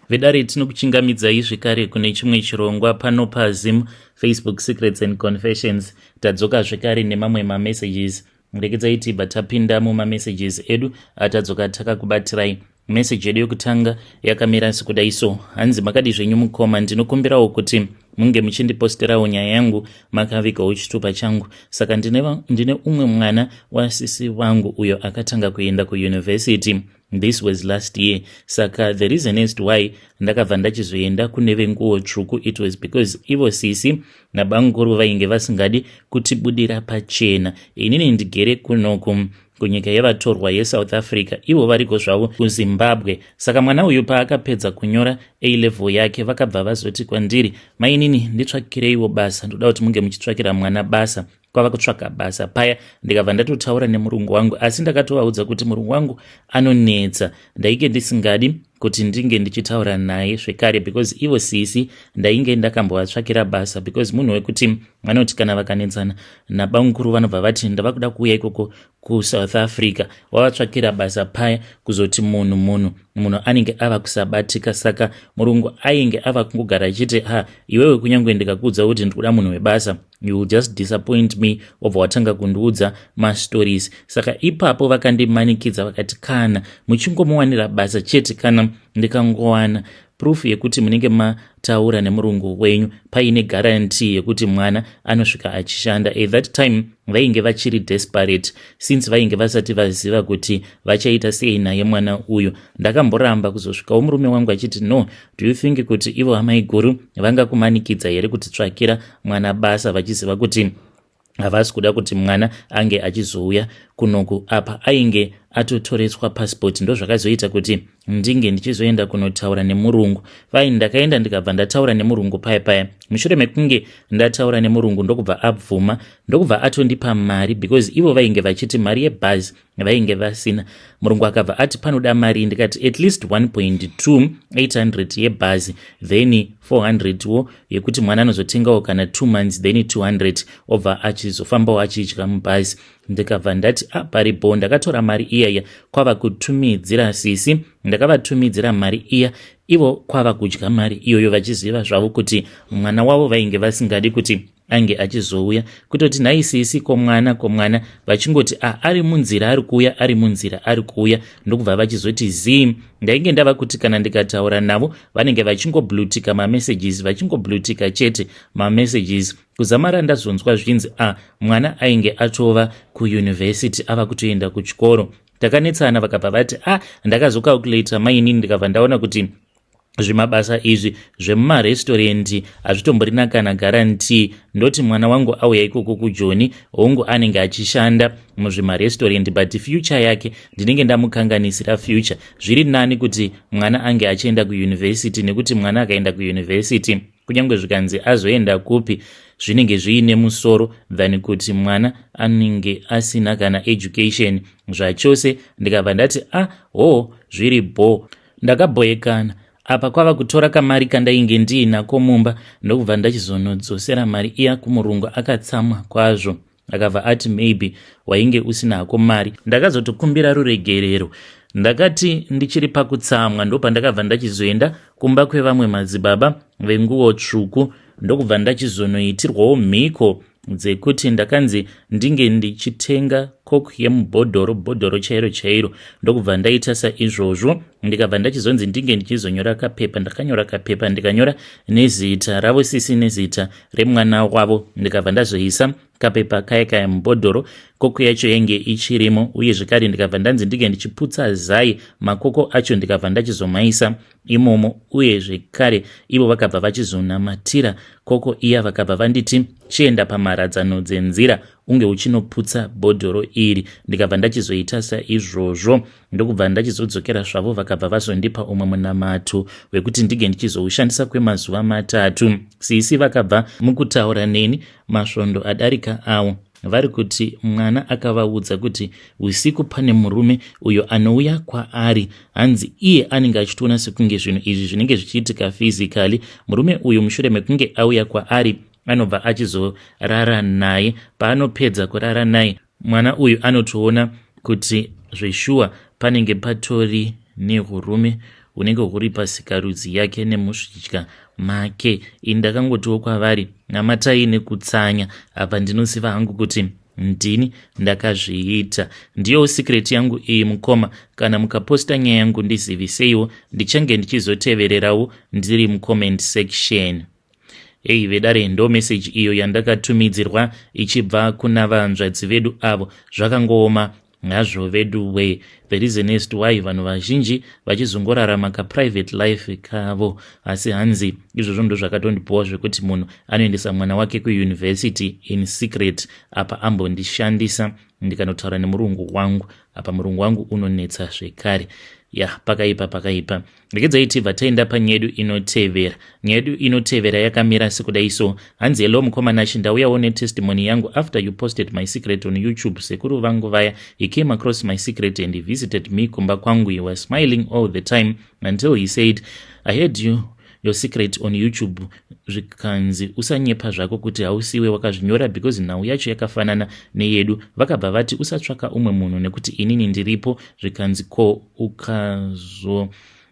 Vedare tinokuchingamidzai zvekare kune chimwe chirongwa pano paZim Facebook Secrets and Confessions. Tadzoka zvekare nemamwe mamessages. Rekedzai tibva tapinda mumamessages edu atadzoka takakubatirai. Message yedu yokutanga yakamira sekudai so. Hanzi makadi zvenyu mukoma, ndinokumbirawo kuti munge muchindiposterawo nyaya yangu makavigawo chitupa changu. Saka ndine umwe mwana wasisi wangu uyo akatanga kuenda kuuniversity. This was last year. Saka the reason as to why ndakabva ndachizoenda kune venguo tsvuku, it was because ivo sisi nabanguru vainge vasingadi kutibudira pachena. Inini ndigere kunoku kunyika yevatorwa yeSouth Africa, ivo variko zvavo kuZimbabwe. Saka mwana uyu paakapedza kunyora A-level yake vakabva vazoti kwandiri, mainini nditsvakireiwo basa, ndoda kuti munge muchitsvakira mwana basa. Kwava kutsvaka basa paya ndikabva ndatotaura nemurungu wangu, asi ndakatovaudza kuti murungu wangu anonetsa, ndaike ndisingadi kuti ndinge ndichitaura naye zvekare because ivo sisi ndainge ndakambovatsvakira basa, because munhu wekuti vanoti kana vakanetsana nabanguru vanobva vati ndava kuda kuuya ikoko kuSouth Africa, wavatsvakira basa paya kuzoti munhu anenge ava kusabatika. Saka murungu ainge ava kungogara achiti iwewe kunyange ndikakuudza kuti ndikuda munhu webasa, you will just disappoint me, wabva watanga kundiudza mastories. Saka ipapo vakandimanikidza vakati kana muchingomuwanira basa chete, kana ndikangowana proof yekuti munenge mataura nemurungu wenyu paine guarantee yekuti mwana anosvika achishanda. At that time vainge vachiri desperate since vainge vasati vaziva kuti vachaita sei naye mwana uyu. Ndakamboramba kuzosvikawo murume wangu achiti no, do you think kuti ivo hamai guru vangakumanikidza here kuti tsvakira mwana basa vachiziva kuti havasi kuda kuti mwana ange achizouya kunoku. Apa ainge atotoreswa passport, ndo zvakazoita kuti ndinge ndichizoenda kunotaura nemurungu. Ndakaenda ndikabva ndataura nemurungu paya. Mushure mekunge ndataura nemurungu ndokubva abvuma, ndokubva atondipa mari, because ivo vainge vachiti mari yebhazi vainge vasina. Murungu akabva ati panoda mari, ndikati at least 1.2 800 yebhazi, then 400 wo yekuti mwana anozotengawo kana 2 months, then 200 obva achizofambawo achidya mubhazi. Ndikabva ndati paripo, ndakatora mari iyaya kwava kutumidzira sisi, ndakavatumidzira mari iya, ivo kwava kudya mari iyoyo vachiziva zvavo kuti mwana wavo vainge vasingadi kuti ange achizouya, kutoti nhai sisi komwana vachingoti ari munzira ari kuuya, ndokubva vachizoti zii. Ndainge ndava kuti kana ndikataura navo vanenge vachingoblutika mamessages, vachingoblutika chete mamessages. Kuzamara ndazonzwa zvinzi mwana ainge atova kuuniversity, ava kutoenda kuchikoro. Takanetsana vakabva vati ndakazokalkulata mainini, ndikabva ndaona kuti zvimabasa izvi zvemumarestaurant hazvitomborina kana guarantee. Ndoti mwana wangu auya ikoko kuJoni hongu anenge achishanda muzvimarestaurant, but future yake ndinenge ndamukanganisira future. Zviri nani kuti mwana ange achienda kuuniversity, nekuti mwana akaenda kuuniversity kunyange zvikanzi azoenda kupi zvinenge zviine musoro than kuti mwana anenge asina kana education zvachose. Ndikabva ndati zviri bo, ndakabhoyekana. Apa kwava kutora kamari kandainge ndiinako mumba, ndokubva ndachizonodzosera mari iya kumurungu. Akatsamwa kwazvo, akabva ati maybe wainge usinako mari. Ndakazotokumbira ruregerero, ndakati ndichiri pakutsamwa ndopa ndakabva ndachizoenda kumba kwevamwe madzibaba venguo tsvuku, ndokubva ndachizonoitirwawo mhiko dzekuti ndakanzi ndinge ndichitenga coke yemubhodhoro chairo. Ndokubva ndaita saizvozvo, ndikabva ndachizonzi ndinge ndichizonyora kapepa. Ndakanyora kapepa, ndikanyora nezita ravo sisi nezita remwana wavo. Ndikabva ndazoisa kapepa kaya mubhodhoro, koko yacho yange ichirimo, uye zvekare ndikabva ndanzi ndinge ndichiputsa zai makoko acho, ndikabva ndachizomaisa imomo. Uye zvekare ivo vakabva vachizonamatira koko iya, vakabva vanditi chienda pamaradzano dzenzira unge uchinoputsa bhodhoro iri. Ndikabva ndachizoita saizvozvo, ndokubva ndachizodzokera zvavo, vakabva vazondipa umwe munamato wekuti ndige ndichizoushandisa kwemazuva 3. Sisi vakabva mukutaura neni masvondo adarika awo, vari kuti mwana akavaudza kuti usiku pane murume uyo anouya kwaari, hanzi iye anenge achitoona sekunge zvinhu izvi zvinenge zvichiitika physically. Murume uyu mushure mekunge auya kwaari anobva achizorara naye. Paanopedza kurara naye, mwana uyu anotoona kuti zveshuwa panenge patori nehurume hunenge huri pasikarudzi yake nemusvitya make. Ndakangotiwo kwavari, namatai nekutsanya, apa ndinoziva hangu kuti ndini ndakazviita. Ndiyo secret yangu iyi mukoma. Kana mukaposta nyaya yangu ndiziviseiwo, ndichange ndichizotevererawo ndiri mucomment section. Vedare ndo message iyo yandakatumidzirwa ichibva kuna vanzvadzi vedu avo. Zvakangooma nazvo vedu we. The reason is why vanhu vazhinji vachizongorarama ka private life kavo, asi hanzi izvozvo ndo zvakatondipowa zvekuti munhu anoendesa mwana wake kuuniversity in secret. Apa ambondishandisa ndikanotaura nemurungu wangu, apa murungu wangu unonetsa zvekare. Pakaipa. Regedzai tibva taenda panyedu inotevera. Nyedu inotevera yakamira sekudai so. Hanzi hello mukomanashi, ndauyawo netestimony yangu after you posted my secret on YouTube. Sekuru vangu vaya, he came across my secret and he visited me kumba kwangu. He was smiling all the time until he said, I heard your secret on YouTube. Zvikanzi usanyepa zvako kuti hausiwe wakazvinyora because nhau yacho yakafanana neyedu. Vakabva vati usatsvaka umwe munhu nekuti inini ndiripo. Zvikanzi ko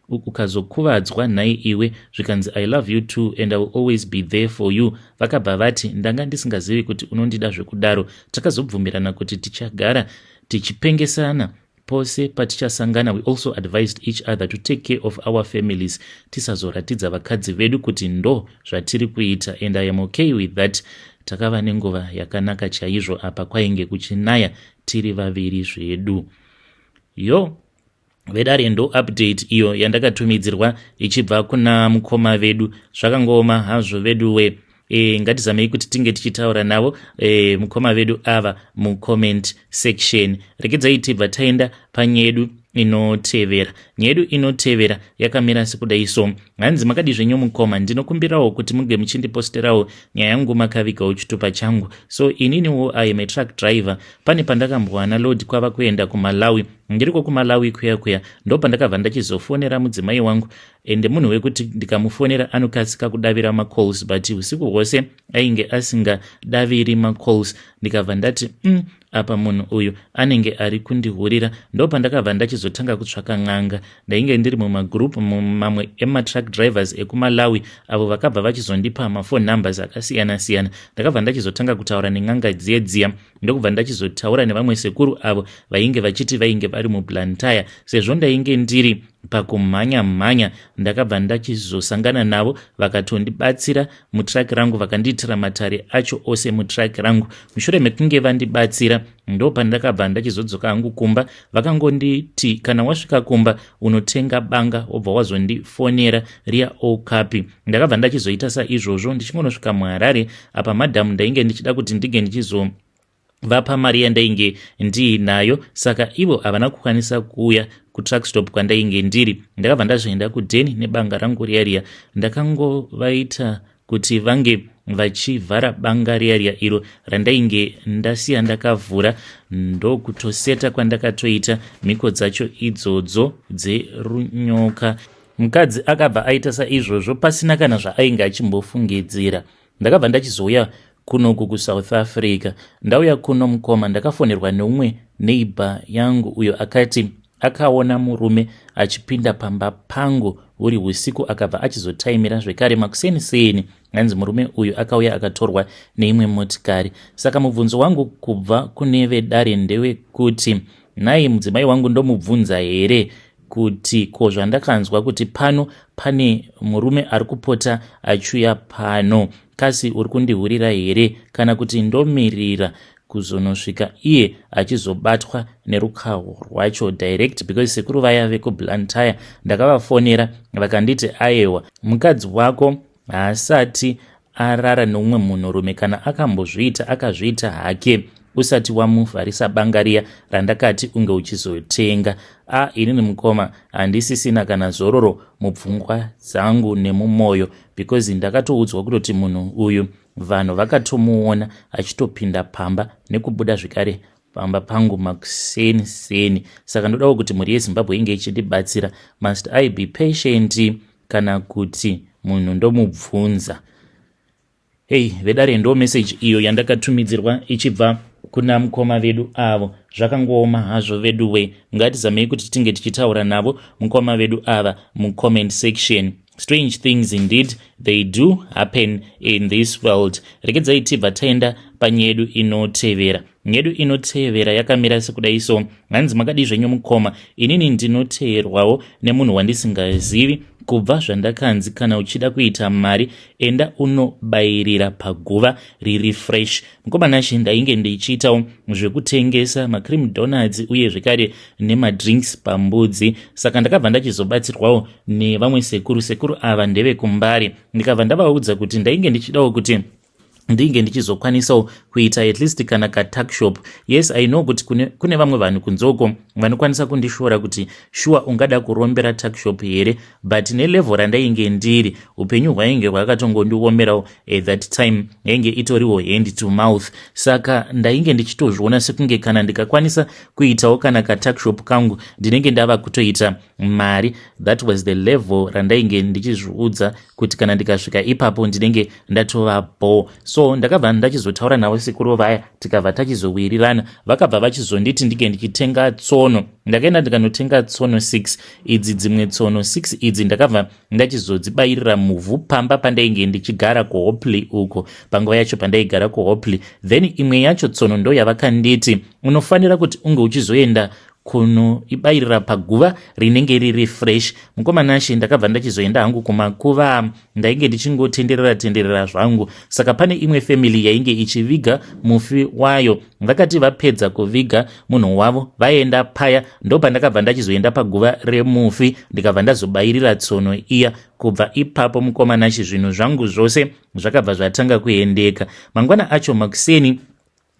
ukazokuvadzwa nhai iwe. Zvikanzi I love you too and I will always be there for you. Vakabva vati ndanga ndisingazivi kuti unondida zvekudaro. Takazobvumirana kuti tichagara tichipengesana pose patichasangana. We also advised each other to take care of our families. Tisazoratidza vakadzi vedu kuti ndo zvatiri kuita, and I am okay with that. Takava nenguva yakanaka chaizvo apa kwainge kuchinaya tiri vaviri zvedu. Vedare ndo update iyo yandakatumidzirwa ichibva kuna mukoma vedu. Zvakangooma hazvo vedu we. Ngatizamei kuti tinge tichitaura navo mukoma vedu ava mucomment section. Regedzai tibva taenda panyedu inotevera. Nyedu inotevera yakamira sekudai so. Hanzi makadi zvenyu mukoma, ndinokumbirawo kuti muge muchindiposterawo nyaya yangu makavikawo chitupa changu. So ininiwo I am a truck driver. Pane pandakambwana load kwava kuenda kuMalawi. Ndiriko kuMalawi kuya ndo pandakabva ndachizofonera mudzimai wangu, ende munhu wekuti ndikamufonera anokasika kudavira macalls, but usiku hwose ainge asingadaviri macalls. Ndikabva ndati apa munhu uyu anenge ari kundihurira. Ndo pandakabva ndachizotanga kutsvaka n'anga. Ndainge ndiri mumagroup mamwe ematruck drivers ekuMalawi avo vakabva vachizondipa mafone numbers akasiyana-siyana. Ndakabva ndachizotanga kutaura nen'anga dziya. Ndokubva ndachizotaura nevamwe sekuru avo vainge vachiti vainge vari muBlantyre. Sezvo ndainge ndiri pakumhanya, ndakabva ndachizosangana navo vakatondibatsira mutrack rangu, vakandiitira matare acho ose mutrack rangu. Mushure mekunge vandibatsira ndo pandakabva ndachizodzoka hangu kumba. Vakangonditi kana wasvika kumba unotenga banga wobva wazondifonera riya okapi. Ndakabva ndachizoita saizvozvo ndichingonosvika muHarare. Apa madhamu ndainge ndichida kuti ndige ndichizovapa mari yandainge ndiinayo, saka ivo havana kukwanisa kuuya kutruck stop kwandainge ndiri. Ndakabva ndazvoenda kuDeni nebanga rangu riya. Ndakangovaita kuti vange vachivhara banga riya iro randainge ndasiya ndakavhura. Ndokutoseta kwandakatoita mhiko dzacho idzodzo dzerunyoka. Mukadzi akabva aita saizvozvo pasina kana zvaainge achimbofungidzira. Ndakabva ndachizouya kunoku kuSouth Africa. Ndauya kuno mukoma, ndakafonerwa neumwe neighbor yangu uyo akati akaona murume achipinda pamba pangu uri usiku, akabva achizotaimira zvekare makuseni. Hanzi murume uyu akauya akatorwa neimwe motikari. Saka mubvunzo wangu kubva kune vedare ndewe kuti nai mudzimai wangu ndomubvunza here kuti ko zvandakanzwa kuti pano pane murume ari kupota achiuya pano, kasi uri kundihurira here kana kuti ndomirira kuzonosvika iye achizobatwa nerukawo rwacho direct? Because sekuru vaya vekuBlantyre ndakavafonera vakanditi ayewa mukadzi wako haasati arara neumwe munhurume, kana akambozviita akazviita hake usati wamuvharisa banga riya randakati unge uchizotenga. Inini mukoma handisisina kana zororo mupfungwa dzangu nemumoyo, because ndakatoudzwa kutoti munhu uyu vanhu vakatomuona achitopinda pamba nekubuda zvekare pamba pangu makuseni. Saka ndodawo kuti mhuri yeZimbabwe inge ichidibatsira. Must I be patient kana kuti munhu ndomubvunza? Vedare ndo message iyo yandakatumidzirwa ichibva kuna mukoma vedu avo. Zvakangooma hazvo veduwe, ngatizamei kuti tinge tichitaura navo mukoma vedu ava mucomment section. Strange things indeed they do happen in this world. Regedzai tibva taenda panyedu inotevera. Nyedu inotevera yakamira sekudai so. Hanzi makadi zvenyu mukoma, inini ndinoteerwawo nemunhu wandisingazivi. Kubva zvandakanzi kana uchida kuita mari enda unobayirira paguva riri fresh. Mukoma Nashi ndainge ndichiitawo zvekutengesa macream donuts uye zvekare nemadrinks pambudzi, saka ndakabva ndachizobatsirwawo nevamwe sekuru ava ndeve kumbari. Ndikabva ndavaudza kuti ndainge ndichidawo kuti ndinge ndichizokwanisawo kuita at least kana ka tuckshop. Yes, I know kuti kune vamwe vanhu kunzoko vanokwanisa kundishora kuti sure ungada kurombera tuckshop here, but nelevel randainge ndiri upenyu hwainge hwakatongondiomerawo at that time yainge itoriwo hand to mouth, saka ndainge ndichitozviona sekunge kana ndikakwanisa kuitawo kana ka tuckshop kangu ndinenge ndava kutoita mari. That was the level randainge ndichizviudza kuti kana ndikasvika ipapo ndinenge ndatovapo. So ndakabva ndachizotaura navo sekuru vaya tikabva tachizowirirana, vakabva vachizonditi ndinge ndichitenga tsono. Ndakaenda ndikanotenga tsono 6 idzi. Dzimwe tsono 6 idzi ndakabva ndachizodzibayirira muvhu pamba pandainge ndichigara kuHopley uko, panguva yacho pandaigara kuHopley. Then imwe yacho tsono ndo yavakanditi unofanira kuti unge uchizoenda kunoibayirira paguva rinenge riri fresh. Mukoma Nashi ndakabva ndachizoenda hangu kumakuva, ndainge ndichingotenderera zvangu. Saka pane imwe family yainge ichiviga mufi wayo, vakati vapedza kuviga munhu wavo vaenda paya, ndo pandakabva ndachizoenda paguva remufi ndikabva ndazobayirira tsono iya. Kubva ipapo Mukoma Nashi zvinhu zvangu zvose zvakabva zvatanga kuendeka. Mangwana acho makuseni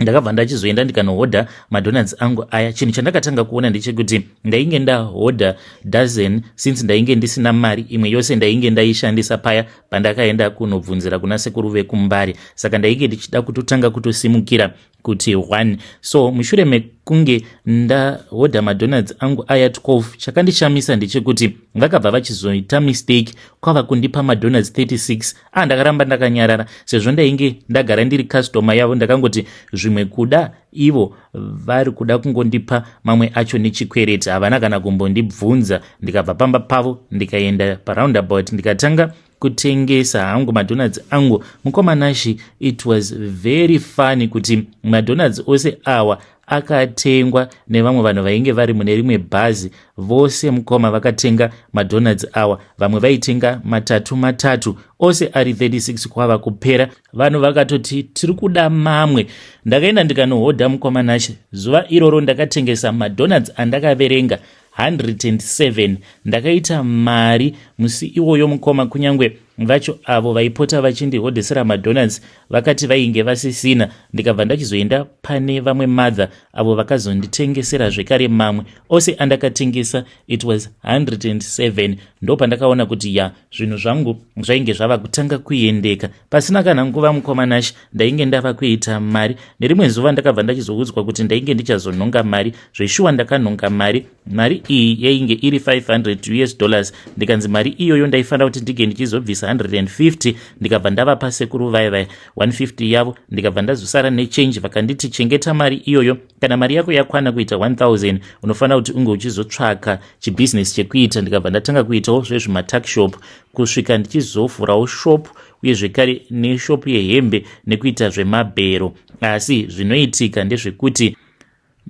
ndakabva ndachizoenda ndikanohodha madonuts angu aya. Chinhu chandakatanga kuona ndechekuti ndainge ndahodha dozen since ndainge ndisina mari, imwe yose ndainge ndaishandisa paya pandakaenda kunobvunzira kuna sekuru vekumbari, saka ndainge ndichida kutotanga kutosimukira kuti 1. So mushure mekunge ndahodha madonuts angu aya 12, chakandishamisa ndechekuti vakabva vachizoita mistake kwava kundipa madonuts 36. Ndakaramba ndakanyarara sezvo ndainge ndagara ndiri customer yavo. Ndakangoti zvimwe kuda ivo vari kuda kungondipa mamwe acho nechikwereti, havana kana kumbondibvunza. Ndikabva pamba pavo ndikaenda paroundabout ndikatanga kutengesa hangu madonuts angu. Mukoma Nashi, it was very funny kuti madonuts ose awa akatengwa nevamwe vanhu vainge vari mune rimwe bhazi. Vose mukoma vakatenga madonuts awa, vamwe vaitenga matatu ose ari 36 kwava kupera. Vanhu vakatoti tiri kuda mamwe. Ndakaenda ndikanohodha Mukoma Nashi. Zuva iroro ndakatengesa madonuts andakaverenga 107. Ndakaita mari musi iwoyo mukoma, kunyangwe vacho avo vaipota vachindihodhesera madonuts vakati vainge vasisina. Ndikabva ndachizoenda pane vamwe mother avo vakazonditengesera zvekare mamwe. Ose andakatengesa it was 107. Ndo pandakaona kuti zvinhu zvangu zvainge zvava kutanga kuendeka pasina kana nguva Mukoma Nashi. Ndainge ndava kuita mari. Nerimwe zuva ndakabva ndachizoudzwa kuti ndainge ndichazonhonga mari. Zveshuwa ndakanhonga mari. Mari iyi yainge iri $500. Ndikanzi mari iyoyo ndaifanira kuti ndige ndichizobvisa 150. Ndikabva ndava pasekuru vaya 150 yavo. Ndikabva ndazosara nechange, vakanditi chengeta mari iyoyo. Kana mari yako yakwana kuita 1000 unofanira kuti unge uchizotsvaka chibusiness chekuita. Ndikabva ndatanga kuitawo zvezvimatuckshop kusvika ndichizovhurawo shop uye zvekare neshop yehembe nekuita zvemabhero. Asi zvinoitika ndezvekuti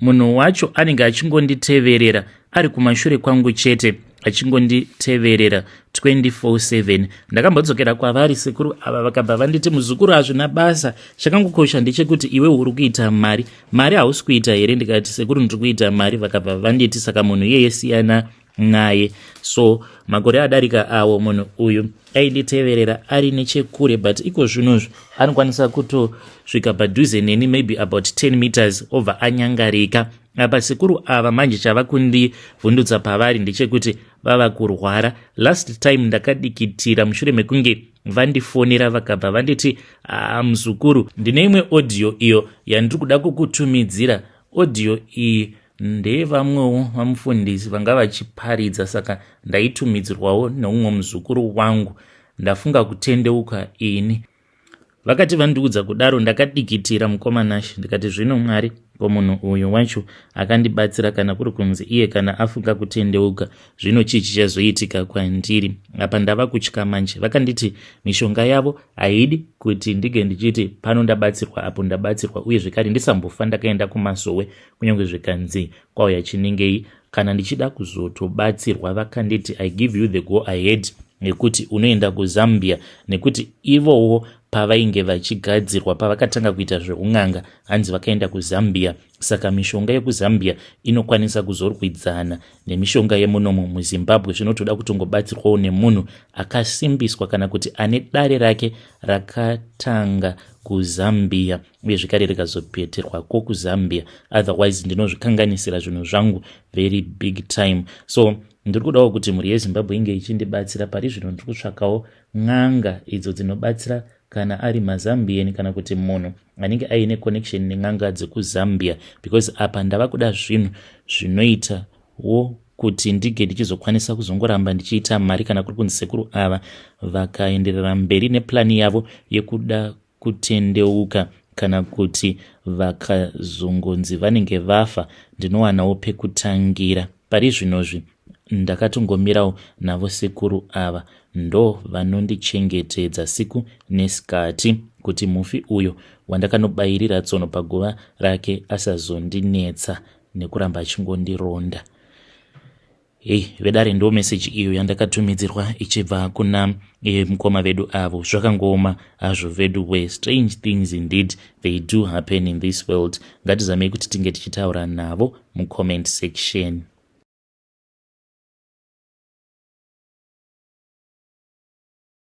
munhu wacho anenge achingonditeverera ari kumashure kwangu chete, achingonditeverera 24/7. Ndakambodzokera kwavari sekuru ava vakabva vanditi muzukuru hazvina basa, chakangokosha ndechekuti iwe uri kuita mari hausi kuita here? Ndikati sekuru ndiri kuita mari. Vakabva vanditi saka munhu iyeye siyana naye. So makore adarika awo munhu uyu ainditeverera ari nechekure, but iko zvinozvo anokwanisa kutosvika padhuze neni, maybe about 10 meters over anyangarika. Apa sekuru ava manje chava kundivhundutsa pavari ndechekuti vava kurwara. Last time ndakadikitira mushure mekunge vandifonera vakabva vanditi muzukuru, ndine imwe audio iyo yandiri kuda kukutumidzira. Audio iyi ndevamwewo vamufundisi vanga vachiparidza, saka ndaitumidzirwawo neumwe muzukuru wangu. Ndafunga kutendeuka ini. Vakati vandiudza kudaro ndakadikitira mukomanashi ndikati zvino Mwari, ko munhu uyu wacho akandibatsira kana kuri kunzi iye kana afunga kutendeuka zvino chii chichazoitika kwandiri. Apa ndava kutya manje. Vakanditi mishonga yavo haidi kuti ndige ndichiti pano ndabatsirwa apo ndabatsirwa, uye zvekare ndisambofa ndakaenda kumasowe kunyange zvikanzi kwauya chinengei. Kana ndichida kuzotobatsirwa vakanditi I give you the go ahead, nekuti unoenda kuZambia, nekuti ivowo pavainge vachigadzirwa pavakatanga kuita zveun'anga hanzi vakaenda kuZambia. Saka mishonga yekuZambia inokwanisa kuzorwidzana nemishonga yemunomu muZimbabwe. Zvinotoda kutongobatsirwawo nemunhu akasimbiswa kana kuti ane dare rake rakatanga kuZambia uye zvekare rikazopeterwako kuZambia, otherwise ndinozvikanganisira zvinhu zvangu very big time. So ndiri kudawo kuti mhuri yeZimbabwe inge ichindibatsira. Pari zvino ndiri kutsvakawo n'anga idzo dzinobatsira kana ari maZambian kana kuti munhu anenge aine connection nen'anga dzekuZambia, because apa ndava kuda zvinhu zvinoitawo kuti ndige ndichizokwanisa kuzongoramba ndichiita mari kana kuri kunzi sekuru ava vakaenderera mberi neplani yavo yekuda kutendeuka kana kuti vakazongonzi vanenge vafa ndinowanawo pekutangira. Pari zvinozvi ndakatongomirawo navo sekuru ava, ndo vanondichengetedza siku nesikati kuti mufi uyo wandakanobayirira tsono paguva rake asazondinetsa nekuramba achingondironda. Vedare ndo meseji iyo yandakatumidzirwa ichibva kuna mukoma vedu avo. Zvakangoma hazvo vedu we. Strange things indeed they do happen in this world. Ngatizamei kuti tinge tichitaura navo mucomment section.